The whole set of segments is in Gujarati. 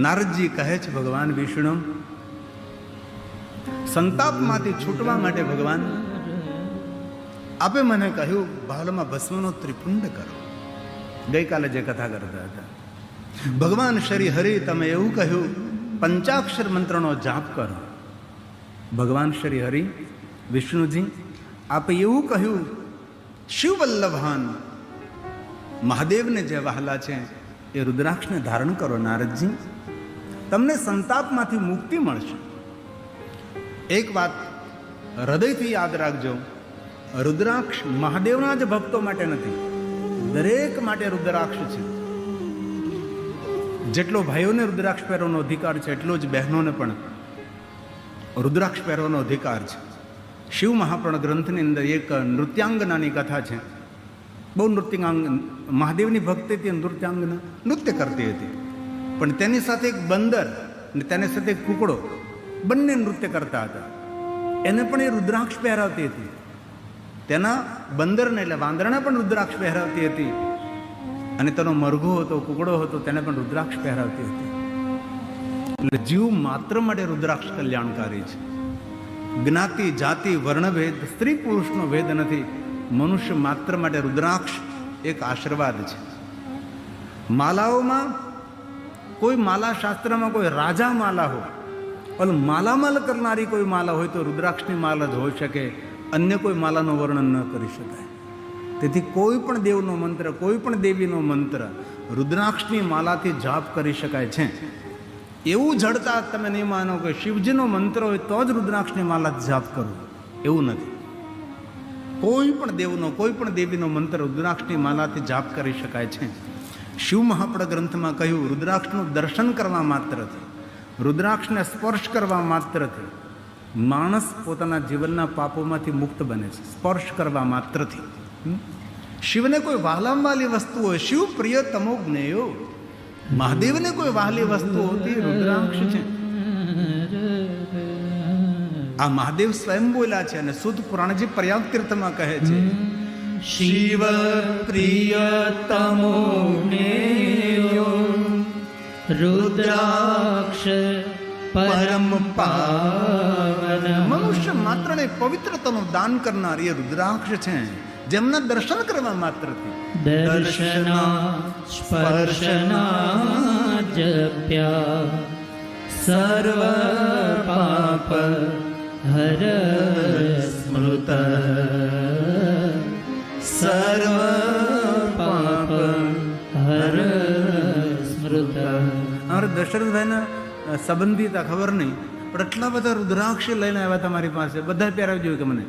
નારદજી કહે છે, ભગવાન વિષ્ણુ, સંતાપમાંથી છૂટવા માટે ભગવાન આપે મને કહ્યું ભાલમાં ભસ્મનો ત્રિપુંડ કરો. ગઈકાલે જે કથા કરતા હતા, ભગવાન શ્રી હરિ તમે એવું કહ્યું પંચાક્ષર મંત્રનો જાપ કરો. ભગવાન શ્રી હરિ વિષ્ણુજી આપે એવું કહ્યું શિવવલ્લભાન મહાદેવને જે વહાલા છે એ રુદ્રાક્ષને ધારણ કરો. નારદજી તમને સંતાપમાંથી મુક્તિ મળશે. એક વાત હૃદયથી યાદ રાખજો, રુદ્રાક્ષ મહાદેવના જ ભક્તો માટે નથી, દરેક માટે રુદ્રાક્ષ છે. જેટલો ભાઈઓને રુદ્રાક્ષ પહેરવાનો અધિકાર છે એટલો જ બહેનોને પણ રુદ્રાક્ષ પહેરવાનો અધિકાર છે. શિવ મહાપુરાણ ગ્રંથની અંદર એક નૃત્યાંગનાની કથા છે. બહુ નૃત્યાંગ મહાદેવની ભક્તિ હતી, નૃત્યાંગના નૃત્ય કરતી હતી, પણ તેની સાથે એક બંદર અને તેની સાથે એક કુકડો બંને નૃત્ય કરતા હતા. એને પણ એ રુદ્રાક્ષ પહેરાવતી હતી. તેના બંદરને એટલે વાંદરાને પણ રુદ્રાક્ષ પહેરાવતી હતી, અને તેનો મરઘો હતો, કુકડો હતો, તેને પણ રુદ્રાક્ષ પહેરાવતી હતી. એટલે જીવ માત્ર માટે રુદ્રાક્ષ કલ્યાણકારી છે. જ્ઞાતિ જાતિ વર્ણભેદ સ્ત્રી પુરુષનો ભેદ નથી. મનુષ્ય માત્ર માટે રુદ્રાક્ષ એક આશીર્વાદ છે. માલાઓમાં કોઈ માલા શાસ્ત્રમાં કોઈ રાજા માલા હોય, પણ માલામાલ કરનારી કોઈ માલા હોય તો રુદ્રાક્ષની માલા જ હોઈ શકે. અન્ય કોઈ માલાનું વર્ણન ન કરી શકાય. તેથી કોઈ પણ દેવનો મંત્ર, કોઈ પણ દેવીનો મંત્ર રુદ્રાક્ષની માલાથી જાપ કરી શકાય છે. એવું જડતા તમે નહીં માનો કે શિવજીનો મંત્ર હોય તો જ રુદ્રાક્ષની માલા જાપ કરવો, એવું નથી. કોઈ પણ દેવનો, કોઈ પણ દેવીનો મંત્ર રુદ્રાક્ષની માલાથી જાપ કરી શકાય છે. શિવ મહાપુરાણ ગ્રંથમાં કહ્યું રુદ્રાક્ષનું દર્શન કરવા માત્રથી, રુદ્રાક્ષને સ્પર્શ કરવા માત્રથી માણસ પોતાના જીવનના પાપોમાંથી મુક્ત બને છે. સ્પર્શ કરવા માત્રથી. શિવને કોઈ વહાલામાં વાલી વસ્તુ હોય, શિવ પ્રિય તમો જ્ઞેયો, મહાદેવને કોઈ વહાલી વસ્તુ હોતી રુદ્રાક્ષ છે. આ મહાદેવ સ્વયં બોલ્યા છે અને શુદ્ધ પુરાણજી પર્યાપ્ત તીર્થમાં કહે છે શિવ પ્રિયતમો જ્ઞેયો રુદ્રાક્ષ પરમ પાવન. મનુષ્ય માત્રને પવિત્રતાનું દાન કરનાર એ રુદ્રાક્ષ છે, જેમના દર્શન કરવા માત્રથી દર્શના સ્પર્શના જપ્યા સર્વ પાપ હર સ્મૃત સર્વ પાપ હર સ્મૃત. અમારે દશરથભાઈના સંબંધી હતા, ખબર નહીં, પણ એટલા બધા રુદ્રાક્ષ લઈને આવ્યા તમારી પાસે. બધા પહેરાવી જોયું કે મને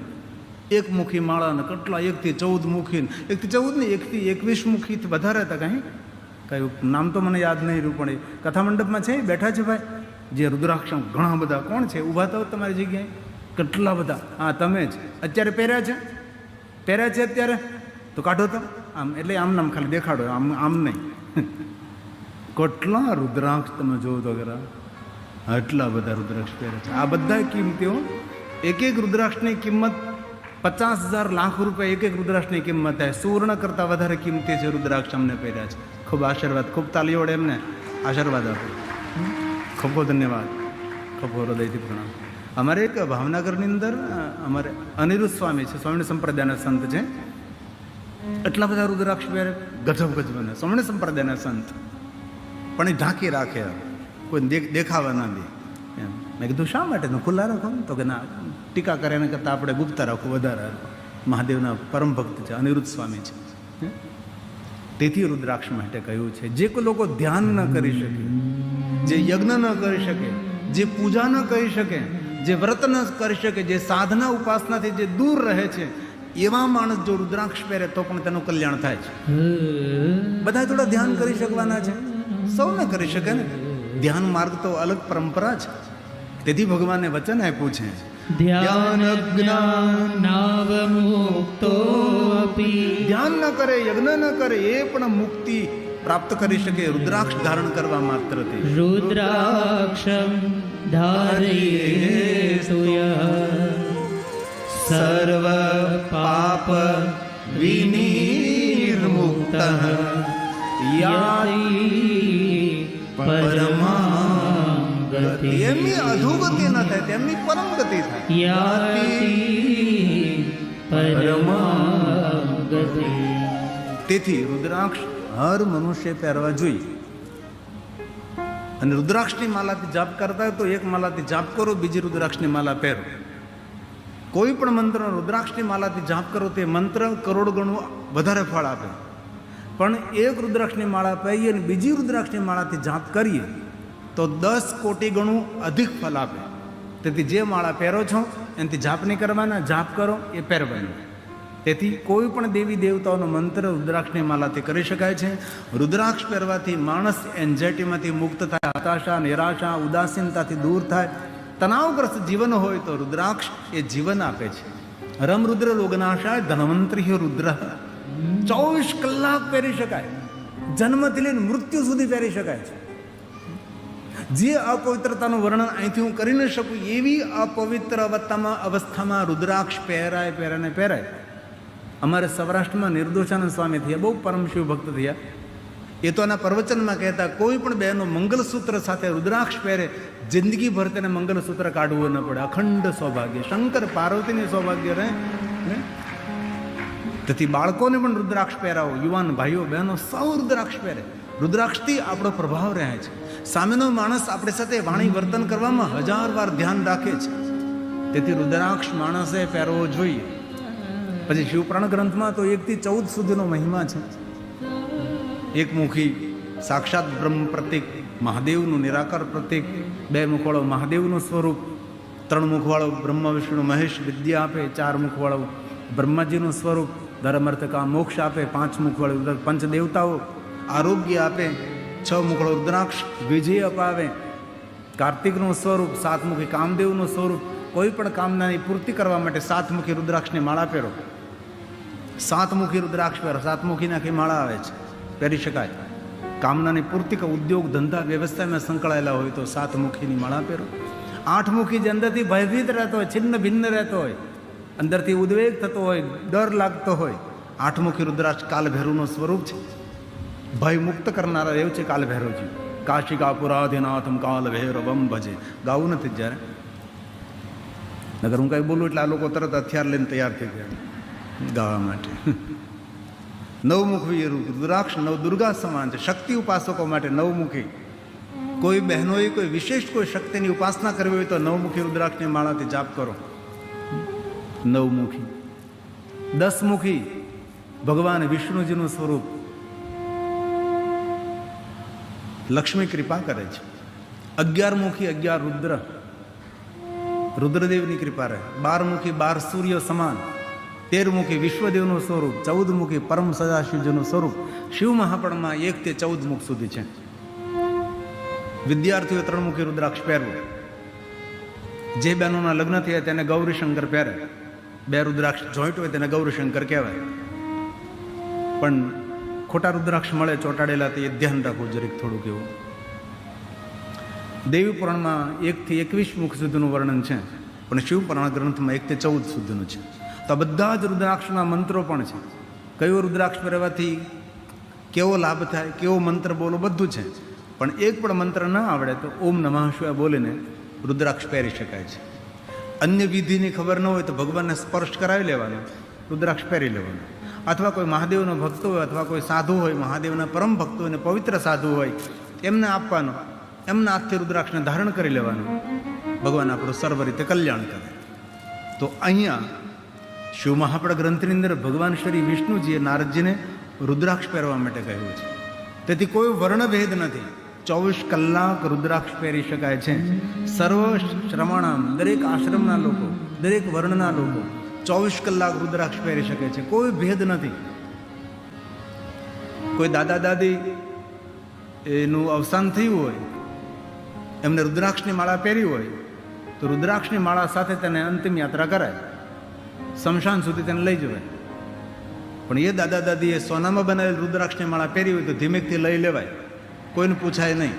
એક મુખી માળા ને કેટલા 1 થી 14 મુખી, 1 થી 14 ને 1 થી 21 મુખી વધારે હતા. કઈ નામ તો મને યાદ નહીં રહ્યું, પણ એ કથા મંડપમાં છે, બેઠા છે ભાઈ જે રુદ્રાક્ષ ઘણા બધા. કોણ છે? ઊભા થાવ તમારી જગ્યાએ. કેટલા બધા. હા, તમે જ અત્યારે પહેર્યા છે અત્યારે તો કાઢો તો આમ, એટલે આમ નામ ખાલી દેખાડો, આમ આમ નહીં. કેટલા રુદ્રાક્ષ તમે જોવો તો ખરા, આટલા બધા રુદ્રાક્ષ પહેર્યા છે. આ બધા કિંમતીઓ, એક એક રુદ્રાક્ષની કિંમત 50,000 લાખ રૂપિયા એક એક રુદ્રાક્ષની કિંમત થાય. સુવર્ણ કરતાં વધારે કિંમતી છે રુદ્રાક્ષ અમને પહેર્યા છે. ખૂબ આશીર્વાદ, ખૂબ તાલીઓ વડે એમને આશીર્વાદ આપો. ખૂબ ખૂબ ધન્યવાદ, ખૂબ હૃદયથી પ્રણામ. અમારે એક ભાવનગરની અંદર અમારે અનિરુદ્ધ સ્વામી છે, સ્વામી સંપ્રદાયના સંત છે. એટલા બધા રુદ્રાક્ષ પહેરે, ગજબ બને. સ્વામી સંપ્રદાયના સંત પણ એ ઢાંકી રાખે, કોઈ દેખાવા ના દે એમ. મેં કીધું શા માટે ખુલ્લા રાખો? તો કે ના, ટીકા કરે એના કરતાં આપણે ગુપ્ત રાખવું વધારે. મહાદેવના પરમ ભક્ત છે, અનિરુદ્ધ સ્વામી છે. તેથી રુદ્રાક્ષ માટે કહ્યું છે જે લોકો ધ્યાન ન કરી શકે, જે યજ્ઞ ન કરી શકે, જે પૂજા ન કરી શકે, જે વ્રત ન કરી શકે, જે સાધના ઉપાસનાથી જે દૂર રહે છે, એવા માણસ જો રુદ્રાક્ષ પહેરે તો પણ તેનું કલ્યાણ થાય છે. બધા થોડા ધ્યાન કરી શકવાના છે, સૌ ન કરી શકે ને. ધ્યાન માર્ગ તો અલગ પરંપરા છે. તેથી ભગવાને વચન આપ્યું છે ધ્યાન જ્ઞાનાવમુક્તો અપી. ધ્યાન ન કરે, યજ્ઞ ન કરે, એ પણ મુક્તિ પ્રાપ્ત કરી શકે રુદ્રાક્ષ ધારણ કરવા માત્રથી. રુદ્રાક્ષમ ધારયેતુ સર્વ પાપ વિનિર્મુક્તઃ યાતિ એમની અધોગતિ ન થાય, તેમની પરમ ગતિ થાય. યાતિ પરમામ ગતિ. તેથી રુદ્રાક્ષ હર મનુષ્ય પહેરવા જોઈએ. અને રુદ્રાક્ષની માલાથી જાપ કરતા હોય તો એક માલાથી જાપ કરો, બીજી રુદ્રાક્ષની માલા પહેરો. કોઈ પણ મંત્ર રુદ્રાક્ષની માલાથી જાપ કરો તે મંત્ર કરોડ ગણું વધારે ફળ આપે. પણ એક રુદ્રાક્ષની માળા પહેરીએ અને બીજી રુદ્રાક્ષની માળાથી જાપ કરીએ તો 10 કોટી ગણું અધિક ફળ આપે. તેથી જે માળા પહેરો છો એનાથી જાપ નહીં કરવાના, જાપ કરો એ પહેરવાનું. તેથી કોઈ પણ દેવી દેવતાઓનો મંત્ર રુદ્રાક્ષની માલાથી કરી શકાય છે. રુદ્રાક્ષ પહેરવાથી માણસ એન્ઝાઇટીમાંથી મુક્ત થાય, હતાશા, નિરાશા, ઉદાસીનતાથી દૂર થાય. તણાવગ્રસ્ત જીવન હોય તો રુદ્રાક્ષ એ જીવન આપે છે. રમ રુદ્ર રોગનાશાય ધન્વંતરી રુદ્ર. 24 કલાક પહેરી શકાય, જન્મથી લઈને મૃત્યુ સુધી પહેરી શકાય છે. જે અપવિત્રતાનું વર્ણન અહીંથી હું કરી ન શકું એવી અપવિત્ર અવસ્થામાં રુદ્રાક્ષ પહેરાય. અમારે સૌરાષ્ટ્રમાં નિર્દોષાનંદ સ્વામી થયા, બહુ પરમ શિવ ભક્ત થયા. એ તો એના પ્રવચનમાં કહેતા કોઈ પણ બહેનો મંગલસૂત્ર સાથે રુદ્રાક્ષ પહેરે જિંદગીભર તેને મંગલસૂત્ર કાઢવું ન પડે. અખંડ સૌભાગ્ય, શંકર પાર્વતીની સૌભાગ્ય રહે. તેથી બાળકોને પણ રુદ્રાક્ષ પહેરાવો, યુવાન ભાઈઓ બહેનો સૌ રુદ્રાક્ષ પહેરે. રુદ્રાક્ષથી આપણો પ્રભાવ રહે છે. સામેનો માણસ આપણી સાથે વાણી વર્તન કરવામાં 1000 વાર ધ્યાન રાખે છે. તેથી રુદ્રાક્ષ માણસે પહેરવો જોઈએ. પછી શિવપુરાણ ગ્રંથમાં તો 1 થી 14 સુધીનો મહિમા છે. એકમુખી સાક્ષાત બ્રહ્મ પ્રતીક, મહાદેવનું નિરાકાર પ્રતીક. 2 મુખવાળો મહાદેવનું સ્વરૂપ, 3 મુખવાળો બ્રહ્મ વિષ્ણુ મહેશ વિદ્યા આપે, 4 મુખવાળો બ્રહ્માજીનું સ્વરૂપ ધર્મ અર્થ કામ મોક્ષ આપે, 5 મુખવાળો પંચદેવતાઓ આરોગ્ય આપે, 6 મુખવાળો રુદ્રાક્ષ વિજય અપાવે, કાર્તિકનું સ્વરૂપ, 7 મુખી કામદેવનું સ્વરૂપ. કોઈ પણ કામનાની પૂર્તિ કરવા માટે 7 મુખી રુદ્રાક્ષની માળા પહેરો. 7 મુખી રુદ્રાક્ષ પહેરો, 7 મુખીની આખી માળા આવે છે, પહેરી શકાય. કામનાની પૂર્તિ ઉદ્યોગ ધંધા વ્યવસાયમાં સંકળાયેલા હોય તો 7 મુખીની માળા પહેરો. 8 મુખી જે અંદરથી ભયભીત રહેતો હોય, છિન્ન ભિન્ન રહેતો હોય, અંદરથી ઉદ્વેગ થતો હોય, ડર લાગતો હોય, 8 મુખી રુદ્રાક્ષ કાલભૈરવનું સ્વરૂપ છે. ભય મુક્ત કરનારા એવું છે કાલભૈરવજી. કાશિકા પુરાધિનાથમ કાલભૈરવમ ભજે. ગાવું નથી જ્યારે, નગર હું કંઈ બોલું એટલે આ લોકો તરત હથિયાર લઈને તૈયાર થઈ ગયા ગાવા માટે. 9 મુખી રુદ્રાક્ષ 9 દુર્ગા સમાન છે. શક્તિ ઉપાસકો માટે 9 મુખી. કોઈ બહેનોએ કોઈ વિશેષ કોઈ શક્તિની ઉપાસના કરવી હોય તો 9 મુખી રુદ્રાક્ષની માળાથી જાપ કરો. 9 મુખી. 10 મુખી ભગવાન વિષ્ણુજીનું સ્વરૂપ. લક્ષ્મી કૃપા કરે છે. 11 મુખી 11 રુદ્ર, રુદ્રદેવની કૃપા રહે. 12 મુખી 12 સૂર્ય સમાન. 13 મુખી વિશ્વદેવનું સ્વરૂપ. 14 મુખી પરમ સદાશિવજીનું સ્વરૂપ. શિવ મહાપણમાં 1 થી 14 મુખ સુધી છે. વિદ્યાર્થીઓ 3 મુખી રુદ્રાક્ષ પહેરવું. જે બહેનોના લગ્ન થયા તેને ગૌરી શંકર પહેરે. 2 રુદ્રાક્ષ જોઈન્ટ હોય તેને ગૌરી શંકર કહેવાય. પણ ખોટા રુદ્રાક્ષ મળે ચોંટાડેલા, તે ધ્યાન રાખવું જરીક થોડુંક એવું. દેવી પુરાણમાં 1 થી 21 મુખ સુધીનું વર્ણન છે, પણ શિવપુરાણ ગ્રંથમાં 1 થી 14 સુધીનું છે. તો આ બધા જ રુદ્રાક્ષના મંત્રો પણ છે. કયો રુદ્રાક્ષ પહેરવાથી કેવો લાભ થાય, કેવો મંત્ર બોલો, બધું છે. પણ એક પણ મંત્ર ન આવડે તો ઓમ નમઃ શિવાય બોલીને રુદ્રાક્ષ પહેરી શકાય છે. અન્ય વિધિની ખબર ન હોય તો ભગવાનને સ્પર્શ કરાવી લેવાનો, રુદ્રાક્ષ પહેરી લેવાનો. અથવા કોઈ મહાદેવનો ભક્ત હોય અથવા કોઈ સાધુ હોય, મહાદેવના પરમ ભક્ત હોય ને પવિત્ર સાધુ હોય, એમને આપવાનો. એમના હાથથી રુદ્રાક્ષને ધારણ કરી લેવાનું. ભગવાન આપણું સર્વ રીતે કલ્યાણ કરે. તો અહીંયા શિવ મહાપણ ગ્રંથની અંદર ભગવાન શ્રી વિષ્ણુજીએ નારદજીને રુદ્રાક્ષ પહેરવા માટે કહ્યું છે. તેથી કોઈ વર્ણભેદ નથી. 24 કલાક રુદ્રાક્ષ પહેરી શકાય છે. સર્વ શ્રમણામ, દરેક આશ્રમના લોકો, દરેક વર્ણના લોકો 24 કલાક રુદ્રાક્ષ પહેરી શકે છે. કોઈ ભેદ નથી. કોઈ દાદા દાદી એનું અવસાન થયું હોય, એમને રુદ્રાક્ષની માળા પહેરી હોય તો રુદ્રાક્ષની માળા સાથે તેને અંતિમ યાત્રા કરાય, સ્મશાન સુધી તેને લઈ જવાય. પણ એ દાદા દાદીએ સોનામાં બનાવેલ રુદ્રાક્ષની માળા પહેરી હોય તો ધીમેકથી લઈ લેવાય, કોઈને પૂછાય નહીં.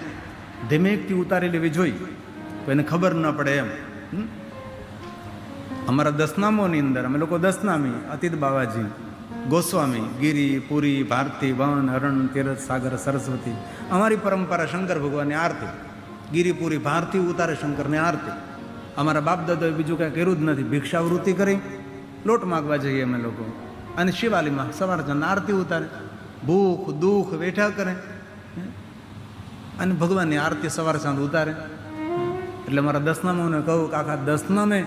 ધીમેકથી ઉતારી લેવી જોઈએ, કોઈને ખબર ન પડે એમ. અમારા દસનામોની અંદર અમે લોકો દસનામી અતિત બાવાજી, ગોસ્વામી, ગિરી, પુરી, ભારતી, વન, હરણ, તીરથ, સાગર, સરસ્વતી, અમારી પરંપરા શંકર ભગવાનની આરતી. ગિરિપુરી ભારથી ઉતારે શંકરની આરતી. અમારા બાપ દાદાએ બીજું કાંઈ કર્યું જ નથી. ભિક્ષાવૃત્તિ કરી લોટ માગવા જઈએ અમે લોકો, અને શિવાલીમાં સવાર સાંજ આરતી ઉતારે, ભૂખ દુઃખ વેઠા કરે અને ભગવાનની આરતી સવાર સાંજ ઉતારે. એટલે મારા દસનામાં કહું કે આખા દસનામે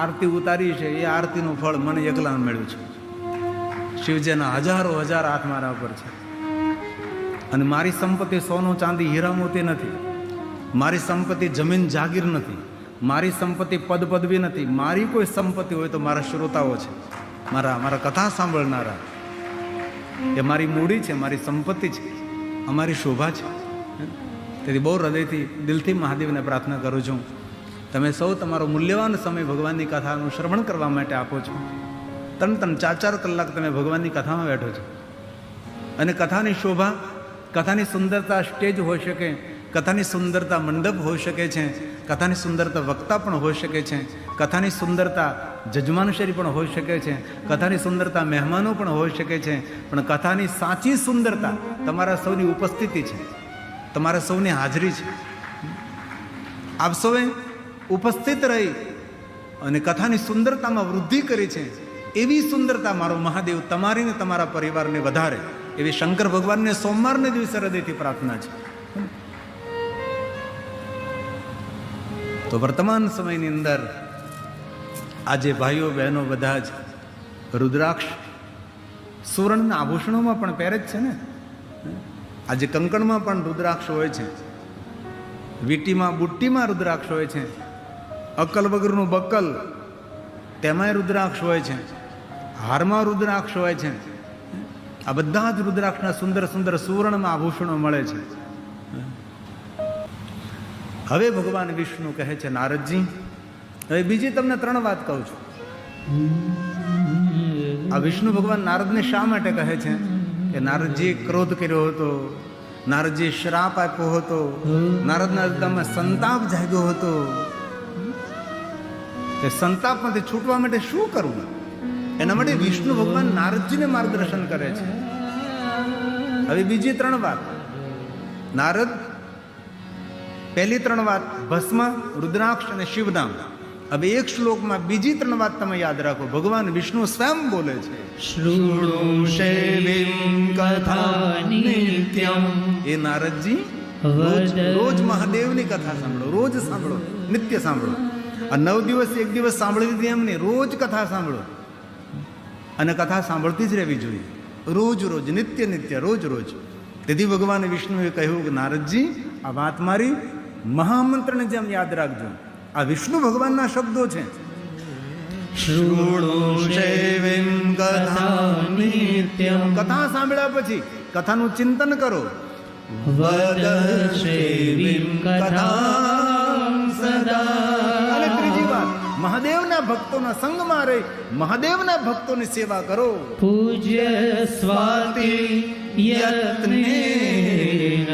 આરતી ઉતારી છે એ આરતીનું ફળ મને એકલા મળ્યું છે. શિવજીના હજારો હજાર હાથ મારા ઉપર છે. અને મારી સંપત્તિ સોનું ચાંદી હીરા મોતી નથી, મારી સંપત્તિ જમીન જાગીર નથી, મારી સંપત્તિ પદ પદવી નથી. મારી કોઈ સંપત્તિ હોય તો મારા શ્રોતાઓ છે, મારા કથા સાંભળનારા. એ મારી મૂડી છે, મારી સંપત્તિ છે, અમારી શોભા છે. તેથી બહુ હૃદયથી દિલથી મહાદેવને પ્રાર્થના કરું છું, તમે સૌ તમારો મૂલ્યવાન સમય ભગવાનની કથાનું શ્રવણ કરવા માટે આપો છો. 3-3, 4-4 કલાક તમે ભગવાનની કથામાં બેઠો છો. અને કથાની શોભા, કથાની સુંદરતા સ્ટેજ હોઈ શકે, કથાની સુંદરતા મંડપ હોઈ શકે છે, કથાની સુંદરતા વક્તા પણ હોઈ શકે છે, કથાની સુંદરતા જજમાનશરી પણ હોઈ શકે છે, કથાની સુંદરતા મહેમાનો પણ હોઈ શકે છે. પણ કથાની સાચી સુંદરતા તમારા સૌની ઉપસ્થિતિ છે, તમારા સૌની હાજરી છે. આપ સૌએ ઉપસ્થિત રહી અને કથાની સુંદરતામાં વૃદ્ધિ કરી છે. એવી સુંદરતા મારો મહાદેવ તમારીને તમારા પરિવારને વધારે, એવી શંકર ભગવાનને સોમવારને દિવસે હૃદયથી પ્રાર્થના છે. તો વર્તમાન સમયની અંદર આજે ભાઈઓ બહેનો બધા જ રુદ્રાક્ષ સુવર્ણના આભૂષણોમાં પણ પહેરે જ છે ને. આજે કંકણમાં પણ રુદ્રાક્ષ હોય છે, વીટીમાં બુટ્ટીમાં રુદ્રાક્ષ હોય છે, અક્કલ વગરનું બક્કલ તેમાંય રુદ્રાક્ષ હોય છે, હારમાં રુદ્રાક્ષ હોય છે. આ બધા જ રુદ્રાક્ષના સુંદર સુંદર સુવર્ણમાં આભૂષણો મળે છે. હવે ભગવાન વિષ્ણુ કહે છે, નારદજી હવે બીજી તમને 3 વાત કહું છું. આ વિષ્ણુ ભગવાન નારદને શા માટે કહે છે કે નારદજી ક્રોધ કર્યો હતો, નારદજી શ્રાપ આપ્યો હતો, નારદના હૃદયમાં સંતાપ જાગ્યો હતો. એ સંતાપમાંથી છૂટવા માટે શું કરવું, એના માટે વિષ્ણુ ભગવાન નારદજીને માર્ગદર્શન કરે છે. હવે બીજી 3 વાત. નારદ પહેલી 3 વાત ભસ્મ, રુદ્રાક્ષ અને શિવનામ. હવે એક શ્લોકમાં બીજી 3 વાત તમે યાદ રાખો. ભગવાન વિષ્ણુ સ્વયં બોલે છે, શૃણુષેવિં કથા નિત્યમ. એ નારદજી રોજ મહાદેવની કથા સાંભળો, રોજ સાંભળો, નિત્ય સાંભળો. આ 9 દિવસ એક દિવસ સાંભળી દીધી એમ નહીં, રોજ કથા સાંભળો. અને કથા સાંભળતી જ રહેવી જોઈએ, રોજ રોજ, નિત્ય નિત્ય, રોજ રોજ. તેથી ભગવાન વિષ્ણુએ કહ્યું કે નારદજી આ વાત મારી મહામંત્રને જેમ યાદ રાખજો. આ વિષ્ણુ ભગવાનના શબ્દો છે. શૃણુષેવિં કથા નિત્યમ. કથા સાંભળ્યા પછી કથાનું ચિંતન કરો. વદશેવિં કથાં સદા. અને ત્રીજી વાત, મહાદેવના ભક્તોના સંગમાં રહી મહાદેવના ભક્તોની સેવા કરો. પૂજ્ય સ્વાતિ યત્નેન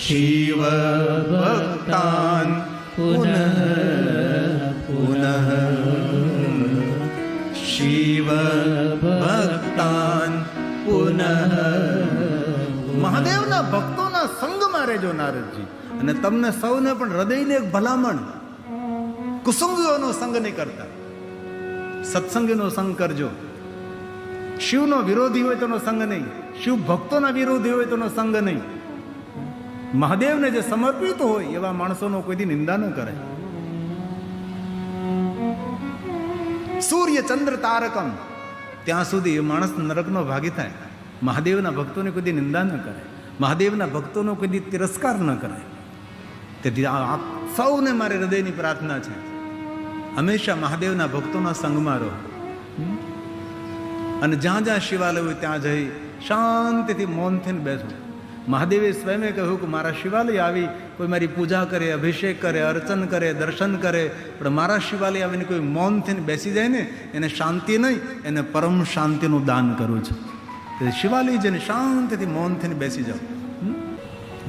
શિવ ભક્તાન પુનઃ પુનઃ. શિવ ભક્તાન પુનઃ. મહાદેવના ભક્તોના સંગમાં રહેજો નારદજી. અને તમને સૌને પણ હૃદયને એક ભલામણ, કુસુંગીઓનો સંગ નહીં કરતા, સત્સંગીનો સંગ કરજો. શિવનો વિરોધી હોય તેનો સંગ નહીં, શિવ ભક્તોના વિરોધી હોય તેનો સંગ નહીં. મહાદેવને જે સમર્પિત હોય એવા માણસોનો કોઈથી નિંદા ન કરે. સૂર્ય ચંદ્ર તારકમ, ત્યાં સુધી એ માણસ નરકનો ભાગી થાય. મહાદેવના ભક્તોની કોઈ નિંદા ન કરે, મહાદેવના ભક્તોનો કોઈ તિરસ્કાર ન કરે. તેથી આ સૌને મારે હૃદયની પ્રાર્થના છે, હંમેશા મહાદેવના ભક્તોના સંગમાં રહો. અને જ્યાં જ્યાં શિવાલય હોય ત્યાં જઈ શાંતિથી મૌન થઈને બેસો. મહાદેવે સ્વયં કહ્યું કે મારા શિવાલય આવી કોઈ મારી પૂજા કરે, અભિષેક કરે, અર્ચન કરે, દર્શન કરે, પણ મારા શિવાલય આવીને કોઈ મૌન થઈને બેસી જાય ને, એને શાંતિ નહીં, એને પરમ શાંતિનું દાન કરું છું. તેથી શિવાલય જઈને શાંતિથી મૌન થઈને બેસી જાઓ.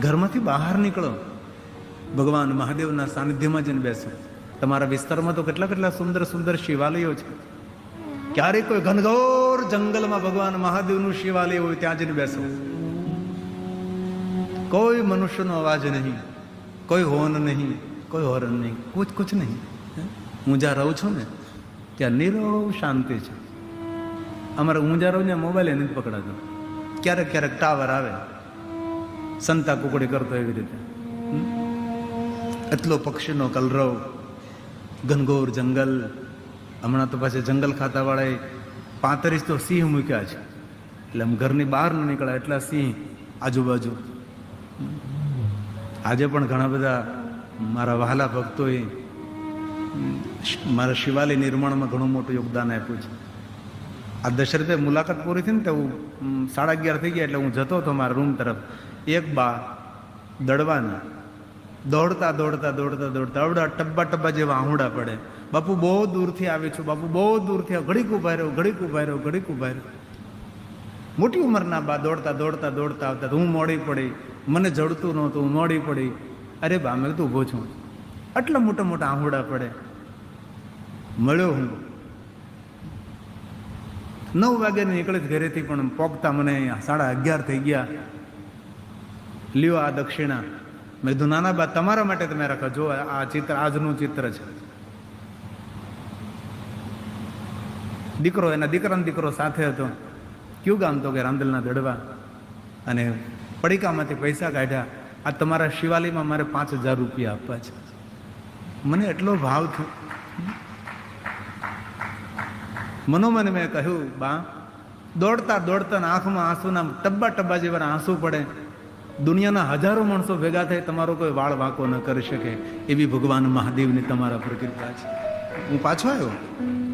ઘરમાંથી બહાર નીકળો, ભગવાન મહાદેવના સાનિધ્યમાં જઈને બેસો. તમારા વિસ્તારમાં તો કેટલા કેટલા સુંદર સુંદર શિવાલયો છે. ક્યારેક કોઈ ઘનઘોર જંગલમાં ભગવાન મહાદેવનું શિવાલય હોય ત્યાં જઈને બેસો. કોઈ મનુષ્યનો અવાજ નહીં, કોઈ હોર્ન નહીં, કોઈ હોર્ન નહીં, કુછ નહીં. હું જ્યાં રહું છું ને ત્યાં નીરવ શાંતિ છે. અમારે હું જ્યાં રહું ત્યાં મોબાઈલ નથી પકડાતો. ક્યારેક ક્યારેક ટાવર આવે, સંતા કુકડી કરતો એવી રીતે. એટલો પક્ષીનો કલરવ, ઘનઘોર જંગલ. હમણાં તો પાછી જંગલ ખાતાવાળાએ 35 તો સિંહ મૂક્યા છે, એટલે આમ ઘરની બહાર ન નીકળ્યા એટલા સિંહ આજુબાજુ. આજે પણ ઘણા બધા મારા વહાલા ભક્તોએ મારા શિવાલય નિર્માણમાં ઘણું મોટું યોગદાન આપ્યું છે. આ દશરથે મુલાકાત પૂરી થઈ ને તો હું 11:30 થઈ ગયા એટલે હું જતો હતો મારા રૂમ તરફ. એક બા દડવાના દોડતા દોડતા દોડતા દોડતા આવડા ટબ્બા જેવા આહુડા પડે. બાપુ બહુ દૂરથી આવી છું, બાપુ બહુ દૂરથી ઘડીક ઉભા રહ્યો, ઘડીક ઉભા રહ્યો, ઘડીક ઉભા રહ્યો. મોટી ઉંમરના બા દોડતા દોડતા દોડતા આવતા. હું મોડી પડી, મને જડતું નહોતું, હું મોડી પડી. અરે બા મેં તું ઊભો છું. આટલા મોટા મોટા આહુડા પડે. મળ્યો હું 9 વાગ્યાની નીકળે ઘરેથી, પણ પોગતા મને અહીંયા 11:30 થઈ ગયા. લ્યો આ દક્ષિણા. મેં કીધું નાના બા તમારા માટે તમે રાખો, જો આ ચિત્ર આજનું ચિત્ર છે. દીકરો, એના દીકરાનો દીકરો સાથે હતો. કયું ગામ? તો કે રાંદલના દડવા. અને પડીકામાંથી પૈસા કાઢ્યા. આ તમારા શિવાલયમાં મારે 5000 રૂપિયા આપવા છે. મને એટલો ભાવ થયો. મનોમન મેં કહ્યું બા દોડતા દોડતા આંખમાં આંસુના ટબ્બા જેવા આંસુ પડે. દુનિયાના હજારો માણસો ભેગા થાય, તમારો કોઈ વાળ વાંકો ન કરી શકે એવી ભગવાન મહાદેવની તમારા પર કૃપા છે. હું પાછો આવ્યો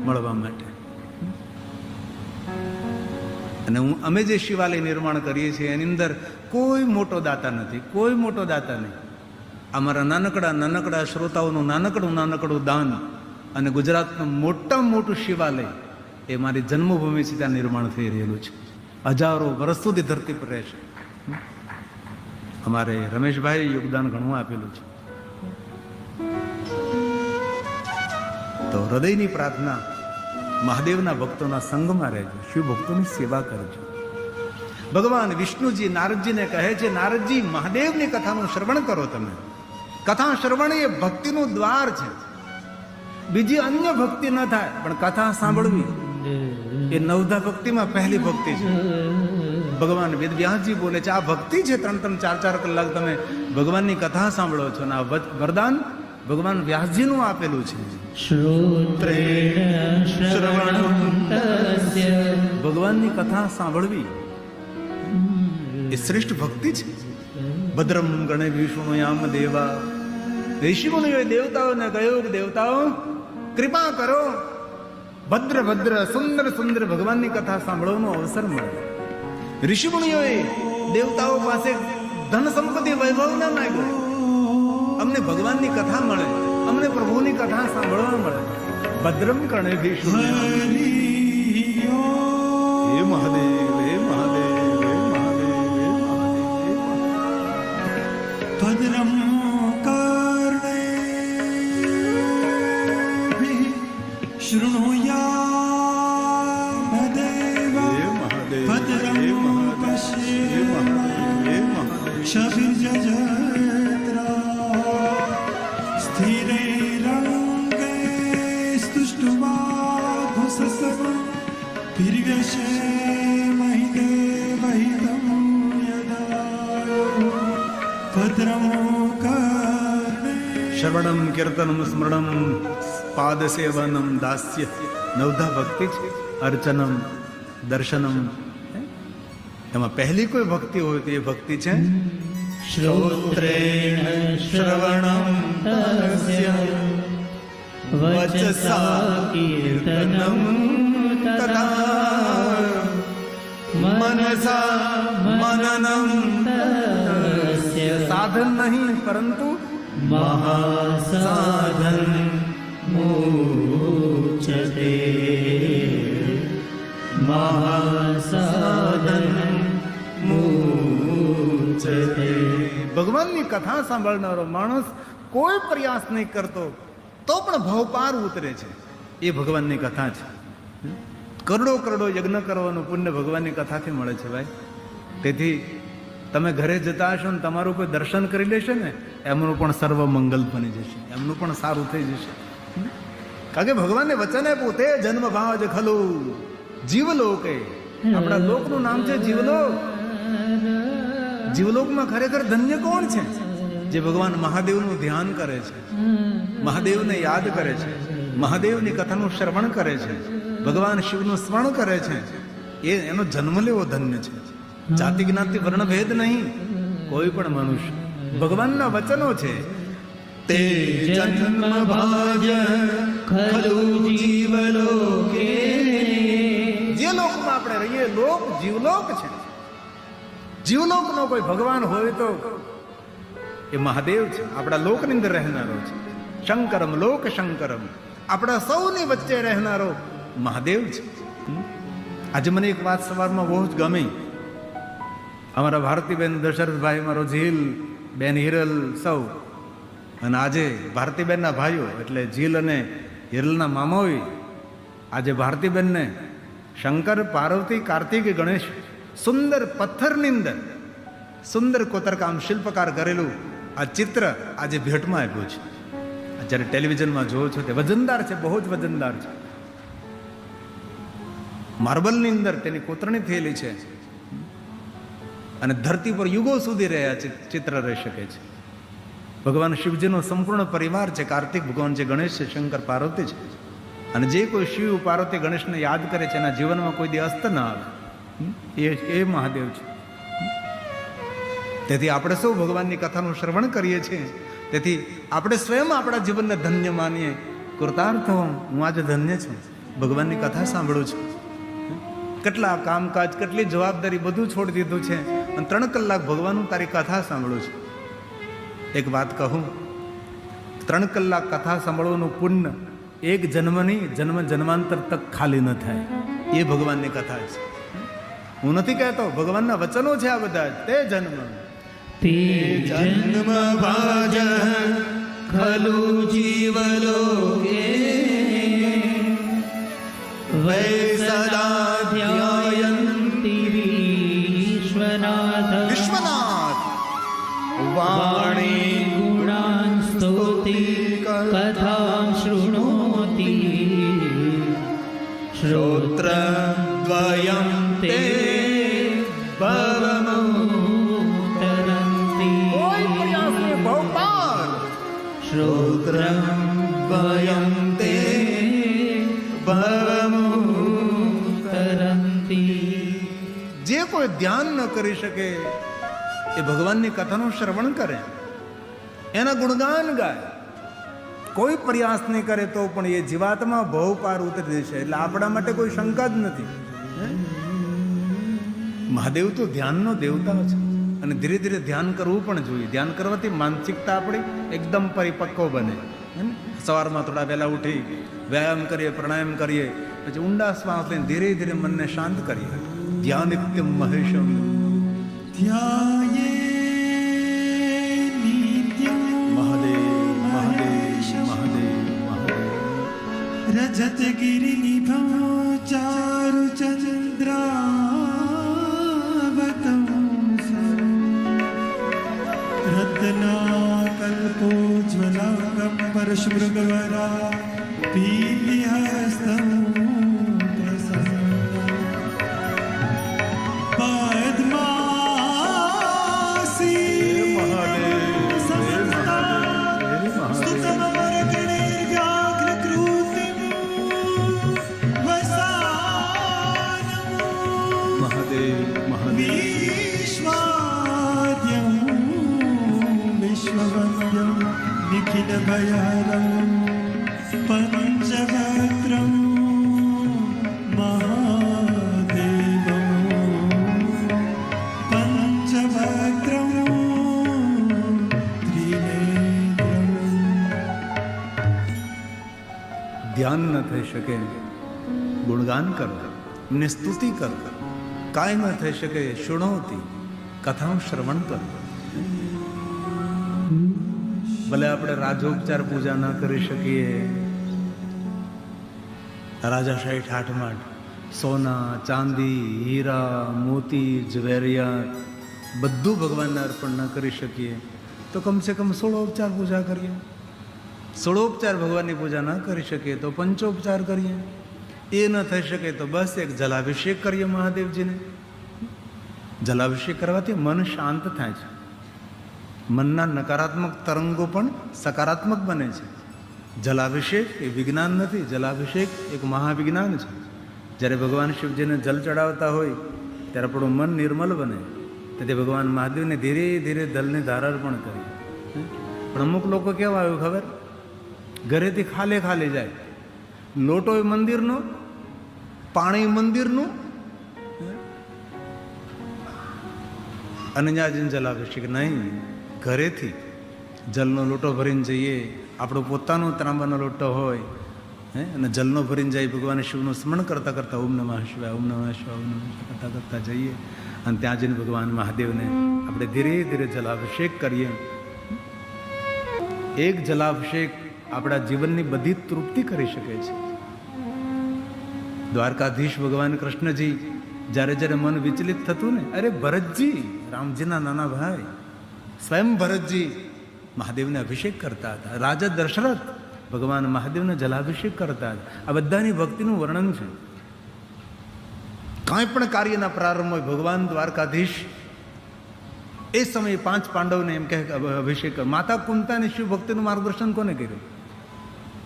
મળવા માટે. અને અમે જે શિવાલય નિર્માણ કરીએ છીએ એની અંદર કોઈ મોટો દાતા નથી, કોઈ મોટો દાતા નહીં. અમારા નાનકડા શ્રોતાઓનું નાનકડું દાન અને ગુજરાતનું મોટામાં મોટું શિવાલય એ મારી જન્મભૂમિ છે, ત્યાં નિર્માણ થઈ રહેલું છે. હજારો વર્ષ સુધી ધરતી પર રહેશે. અમારે રમેશભાઈ યોગદાન ઘણું આપેલું છે. તો હૃદયની પ્રાર્થના, મહાદેવના ભક્તોના સંગમાં રહેજો, શિવ ભક્તોની સેવા કરજો. ભગવાન વિષ્ણુજી નારદજીને કહે છે, નારદજી મહાદેવની કથાનું શ્રવણ કરો. તમે કથા શ્રવણ એ ભક્તિનું દ્વાર છે. બીજી અન્ય ભક્તિ ન થાય, પણ કથા સાંભળવી એ નવધા ભક્તિમાં પહેલી ભક્તિ છે. ભગવાન વેદવ્યાસજી બોલે છે આ ભક્તિ છે. 3-3, 4-4 કલાક તમે ભગવાનની કથા સાંભળો છો ને આ વરદાન ભગવાન વ્યાસજીનું આપેલું છે. ભગવાનની કથા સાંભળવી એ શ્રેષ્ઠ ભક્તિ છે. ભદ્રમ ગણે વિષ્ણુયામ દેવા. ઋષિમુનિઓએ દેવતાઓને કહ્યું કે દેવતાઓ કૃપા કરો, ભદ્ર સુંદર ભગવાનની કથા સાંભળવાનો અવસર મળે. ઋષિમુનિઓએ દેવતાઓ પાસે ધન સંપત્તિ વૈભવ ના માંગ્યો, અમને ભગવાનની કથા મળે, અમને પ્રભુની કથા સાંભળવા મળે. ભદ્રમ કર્ણે વિષ્ણુ. હે મહાદેવ, હે મહાદેવ, હે મહાદેવ, હે મહાદેવ. ભદ્રમ કર્ણે શૃણુયામ દેવા. ભદ્રમ પશ્યેમ શબિર્જજત્રા સ્થિરૈરંગે સ્તુષ્ટવા ઘુસસવ પિર્વ્યશેમહિ દેવહિતં યદા. ભદ્રમ કર્ણે શ્રવણમ કીર્તનમ સ્મરણમ પાદસેવનમ દાસ્ય. નવધા ભક્તિ છે. અર્ચનમ, દર્શનમ. એમાં પહેલી કોઈ ભક્તિ હોય તો એ ભક્તિ છે શ્રોત્રેણ શ્રવણમ તસ્ય વચસા કીર્તનમ તથા મનસા મનનમ. તસ્ય સાધન નહીં પરંતુ મહાસાધન મુચ્યતે. મહાસાધન મુચ્યતે. ભગવાનની કથા સાંભળનારો માણસ કોઈ પ્રયાસ નહીં કરતો તો પણ ભવપાર ઉતરે છે. એ ભગવાનની કથા છે. કરોડો યજ્ઞ કરવાનું પુણ્ય ભગવાનની કથાથી મળે છે ભાઈ. તેથી તમે ઘરે જતા હશો ને તમારું કોઈ દર્શન કરી લેશે ને, એમનું પણ સર્વ મંગલ બની જશે, એમનું પણ સારું થઈ જશે. કારણ કે ભગવાનને વચન આપ્યું, તે જન્મ ભાવ જ ખલું જીવલોકે. આપણા લોકનું નામ છે જીવલોક. જીવલોકમાં ખરેખર ધન્ય કોણ છે? જે ભગવાન મહાદેવનું ધ્યાન કરે છે, મહાદેવને યાદ કરે છે, મહાદેવની કથાનું શ્રવણ કરે છે, ભગવાન શિવનું સ્મરણ કરે છે, એનો જન્મ લેવો ધન્ય છે. જાતિ જ્ઞાતિ વર્ણ ભેદ નહીં, કોઈ પણ મનુષ્ય. ભગવાનના વચનો છે, તે જન્મ ભાજ ખલું જીવલોકે. જે લોકમાં આપણે રહીએ, લોક જીવલોક છે. જીવલોકનો કોઈ ભગવાન હોય તો એ મહાદેવ છે, આપણા લોકની અંદર રહેનારો છે. શંકરમ લોક શંકરમ, આપણા સૌની વચ્ચે રહેનારો મહાદેવ છે. આજે મને એક વાત સવારમાં બહુ જ ગમી. અમારા ભારતીબેન, દશરથભાઈ, મારો ઝીલ બેન, હિરલ, સૌ. અને આજે ભારતીબેનના ભાઈઓ એટલે ઝીલ અને હિરલના મામાઓએ આજે ભારતીબેનને શંકર, પાર્વતી, કાર્તિક, ગણેશ સુંદર પથ્થરની અંદર સુંદર કોતરકામ શિલ્પકાર કરેલું આ ચિત્ર આજે ભેટમાં આપ્યું છે. જ્યારે ટેલિવિઝનમાં જોવો છો તે વજનદાર છે, બહુ જ વજનદાર છે. માર્બલની અંદર તેની કોતરણી થયેલી છે અને ધરતી પર યુગો સુધી રહ્યા છે, ચિત્ર રહી શકે છે. ભગવાન શિવજીનો સંપૂર્ણ પરિવાર છે. કાર્તિક ભગવાન છે, ગણેશ છે, શંકર, પાર્વતી છે. અને જે કોઈ શિવ, પાર્વતી, ગણેશને યાદ કરે છે એના જીવનમાં કોઈ દી અસ્ત ના આવે. એ મહાદેવ છે. તેથી આપણે સૌ ભગવાનની કથાનું શ્રવણ કરીએ છીએ. તેથી આપણે સ્વયં આપણા જીવનને ધન્ય માનીએ. કૃતાર્થ હું આજે ધન્ય છું, ભગવાનની કથા સાંભળું છું. કેટલા કામકાજ, કેટલી જવાબદારી બધું છોડી દીધું છે અને 3 કલાક ભગવાનનું તારી કથા સાંભળું છું. એક વાત કહું, 3 કલાક કથા સાંભળવાનું પુણ્ય એક જન્મની જન્મ જન્માંતર તક ખાલી ન થાય. એ ભગવાનની કથા છે. હું નથી કહેતો, ભગવાનના વચનો છે આ બધા. તે જન્મ તે જન્મ ભાજ ખલું જીવલોકે વૈ સદા ધ્યાયન્તિ વિશ્વનાથ. વિશ્વનાથ વાણી ગુણાન સ્તુતિ કથાં શૃણોતિ શ્રોત્રદ્વયં તે ભવમુતરંતિ. ભોપાલ શ્રોત્રદ્વયં તે ભવમુતરંતિ. જે કોઈ ધ્યાન ન કરી શકે એ ભગવાનની કથાનું શ્રવણ કરે, એના ગુણગાન ગાય, કોઈ પ્રયાસ નહીં કરે તો પણ એ જીવાત્મા ભવ પાર ઉતરી જશે. એટલે આપણા માટે કોઈ શંકા જ નથી. મહાદેવ તો ધ્યાનનો દેવતા છે અને ધીરે ધીરે ધ્યાન કરવું પણ જોઈએ. ધ્યાન કરવાથી માનસિકતા આપણી એકદમ પરિપક્વ બને. સવારમાં થોડા વહેલા ઉઠી વ્યાયામ કરીએ, પ્રાણાયામ કરીએ, પછી ઊંડા શ્વાસ લઈને ધીરે ધીરે મનને શાંત કરીએ. ધ્યાનિત્યમ મહેશમ ધ્યાયે નિત્યમ મહાદેવ મહાદેવ મહાદેવ મહાદેવ. રજત ગિરિનિભં ચારુ ચંદ્રાવતં રત્નાકલ્પોજ્વલાકં પરશુમૃગવરા પીલિહસ્તં પ્રસન્નં પદ્માસી મહાદેવ સ્તુતમવરગણૈર્વ્યાઘ્રકૃતિં વસાનં મહાદેવ મહાદેવ. વિશ્વાદ્યં વિશ્વવંદ્યં નિખિલભયહરં પંચવક્ત્રં મહાદેવં પંચવક્ત્રં ત્રિનેત્રં. ધ્યાન ન થઈ શકે, ગુણગાન કરો, એમને સ્તુતિ કરો. કાંઈ ન થઈ શકે, શુણોતી, કથાનું શ્રવણ કરો. ભલે આપણે રાજોપચાર પૂજા ના કરી શકીએ, રાજાશાહી ઠાઠમાઠ સોના, ચાંદી, હીરા, મોતી, ઝવેરિયા બધું ભગવાનને અર્પણ ન કરી શકીએ તો કમસે કમ 16 પૂજા કરીએ. 16 ભગવાનની પૂજા ન કરી શકીએ તો 5 કરીએ. એ ન થઈ શકે તો બસ એક જલાભિષેક કરીએ મહાદેવજીને. જલાભિષેક કરવાથી મન શાંત થાય છે. મનના નકારાત્મક તરંગો પણ સકારાત્મક બને છે. જલાભિષેક એ વિજ્ઞાન નથી, જલાભિષેક એક મહાવિજ્ઞાન છે. જ્યારે ભગવાન શિવજીને જલ ચડાવતા હોય ત્યારે આપણું મન નિર્મલ બને. તેથી ભગવાન મહાદેવને ધીરે ધીરે જલની ધારા પણ કરીએ. પણ અમુક લોકો કેવા આવ્યું ખબર, ઘરેથી ખાલે જાય, લોટો મંદિરનો, પાણી મંદિરનું, અને ત્યાં જલાભિષેક નહીં. ઘરેથી જલનો લોટો ભરીને જઈએ, આપણો પોતાનો ત્રાંબાનો લોટો હોય અને જલનો ભરીને જાય, ભગવાન શિવનું સ્મરણ કરતાં કરતાં ઓમ નમઃ શિવાય, ઓમ નમઃ શિવાય, ઓમ નમઃ શિવાય કરતાં કરતાં જઈએ અને ત્યાં જઈને ભગવાન મહાદેવને આપણે ધીરે ધીરે જલાભિષેક કરીએ. એક જલાભિષેક આપણા જીવનની બધી તૃપ્તિ કરી શકે છે. દ્વારકાધીશ ભગવાન કૃષ્ણજી જ્યારે મન વિચલિત થતું ને, અરે ભરતજી, રામજીના નાના ભાઈ, સ્વયં ભરતજી મહાદેવને અભિષેક કરતા હતા. રાજા દશરથ ભગવાન મહાદેવને જલાભિષેક કરતા હતા. આ બધાની ભક્તિનું વર્ણન છે. કાંઈ પણ કાર્યના પ્રારંભ હોય, ભગવાન દ્વારકાધીશ એ સમયે 5 પાંડવને એમ કહે અભિષેક. માતા કુંતાને શિવ ભક્તિનું માર્ગદર્શન કોને કર્યું?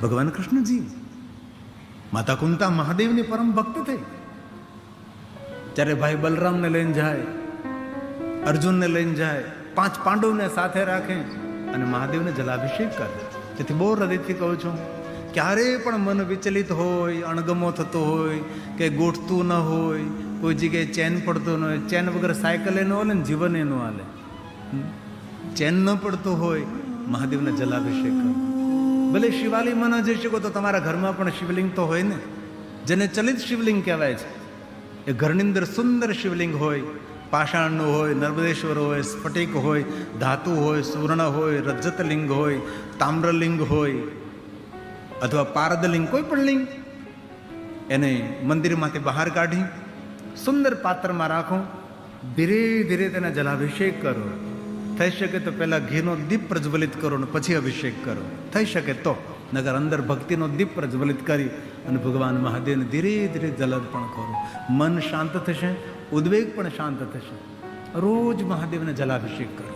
ભગવાન કૃષ્ણજી. માતા કુંતા મહાદેવની પરમ ભક્ત થઈ. જ્યારે ભાઈ બલરામને લઈને જાય, અર્જુનને લઈને જાય, 5 પાંડવને સાથે રાખે અને મહાદેવને જલાભિષેક કરે. તેથી બહુ હૃદયથી કહું છું, ક્યારેય પણ મન વિચલિત હોય, અણગમો થતો હોય, કે ગોઠતું ન હોય, કોઈ જગ્યાએ ચેન પડતો ન હોય, ચેન વગર સાયકલ ન હાલે ને જીવન એનું હાલે, ચેન ન પડતો હોય, મહાદેવને જલાભિષેક કરો. ભલે શિવાલયમાં ન જઈ શકો તો તમારા ઘરમાં પણ શિવલિંગ તો હોય ને, જેને ચલિત શિવલિંગ કહેવાય છે. એ ઘરની અંદર સુંદર શિવલિંગ હોય, પાષાણનું હોય, નર્મદેશ્વર હોય, સ્ફટિક હોય, ધાતુ હોય, સુવર્ણ હોય, રજતલિંગ હોય, તામ્રલિંગ હોય અથવા પારદલિંગ, કોઈ પણ લિંગ, એને મંદિરમાંથી બહાર કાઢી સુંદર પાત્રમાં રાખો, ધીરે ધીરે તેના જલાભિષેક કરો. થઈ શકે તો પહેલાં ઘીનો દીપ પ્રજ્વલિત કરો ને પછી અભિષેક કરો, થઈ શકે તો. નગર અંદર ભક્તિનો દીપ પ્રજ્વલિત કરી અને ભગવાન મહાદેવને ધીરે ધીરે જલ અર્પણ કરો. મન શાંત થશે, ઉદ્વેગ પણ શાંત થશે. રોજ મહાદેવને જલાભિષેક કરો.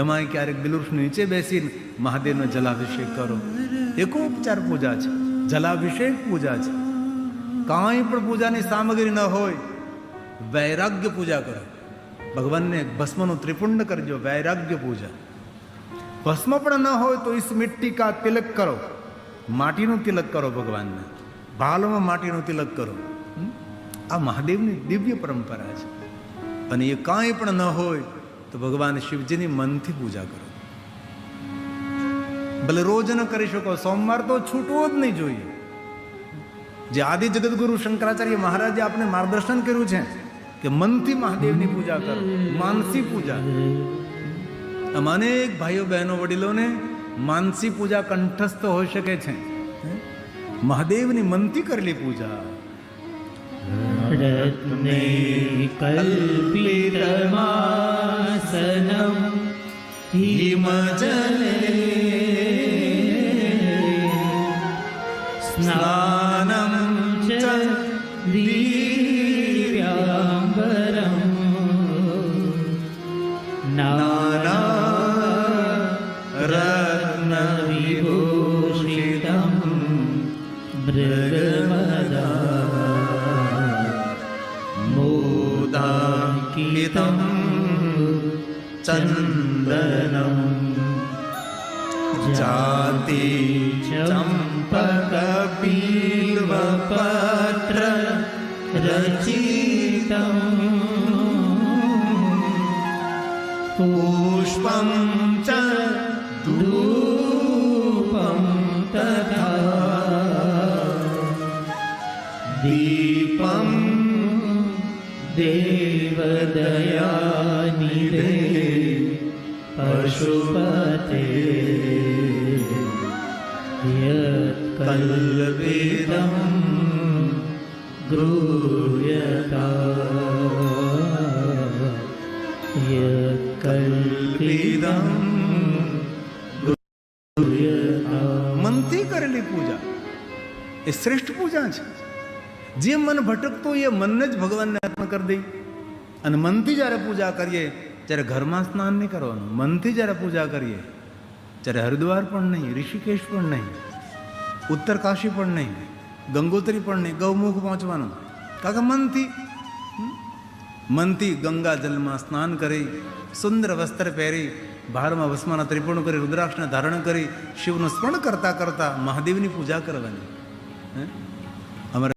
એમાંય ક્યારેક બિલવૃક્ષ નીચે બેસીને મહાદેવનો જલાભિષેક કરો. એકોપચાર પૂજા છે, જલાભિષેક પૂજા છે. કાંઈ પણ પૂજાની સામગ્રી ન હોય, વૈરાગ્ય પૂજા કરો. ભગવાનને ભસ્મનું ત્રિપુંડ કરજો, વૈરાગ્ય પૂજા. ભસ્મ પણ ન હોય તો ઇસ મિટ્ટી કા તિલક કરો, માટીનું તિલક કરો ભગવાનને, ભાલમાં માટીનું તિલક કરો. આ મહાદેવની દિવ્ય પરંપરા છે. અને એ કાંઈ પણ ન હોય તો ભગવાન શિવજીની મનથી પૂજા કરો. ભલે રોજ ન કરી શકો, સોમવાર તો છૂટવો જ નહીં જોઈએ. જે આદિ જગતગુરુ શંકરાચાર્ય મહારાજે આપણે માર્ગદર્શન કર્યું છે કે મનથી મહાદેવની પૂજા કરો, માનસી પૂજા. અનેક ભાઈઓ બહેનો વડીલોને માનસી પૂજા કંઠસ્થ હોઈ શકે છે. મહાદેવની મનથી કરેલી પૂજા. રત્ને કલ્પિતમાસનમ હિમજલે સ્નાનમ ચ દિવ્યાંબરમ નાના વિભૂષિતમ મૃગમદા મોદાંકિતમ ચંદનમ જાતિ ચંપક બિલ્વપત્ર રચિતમ પુષ્પમ ચ ધૂપમ તથા દીપમ દેવદયાનિધે પશુપતે યત્કલ્પિતમ ગૃહ્યતા કીર્તિદમ મનથી કરેલી પૂજા એ શ્રેષ્ઠ પૂજા છે. જે મન ભટકતો એ મનને જ ભગવાનને અર્પણ કરી દઈ. અને મનથી જ્યારે પૂજા કરીએ ત્યારે ઘરમાં સ્નાન નહીં કરવાનું. મનથી જ્યારે પૂજા કરીએ ત્યારે હરિદ્વાર પણ નહીં, ઋષિકેશ પણ નહીં, ઉત્તરકાશી પણ નહીં, ગંગોત્રી પણ નહીં, ગૌમુખ પહોંચવાનું. કારણ કે મનથી ગંગા જલમાં સ્નાન કરી, સુંદર વસ્ત્ર પહેરી, ભારમાં ભસ્માના ત્રિપુણ કરી, રુદ્રાક્ષને ધારણ કરી, શિવનું સ્મરણ કરતા કરતા મહાદેવની પૂજા કરવાની.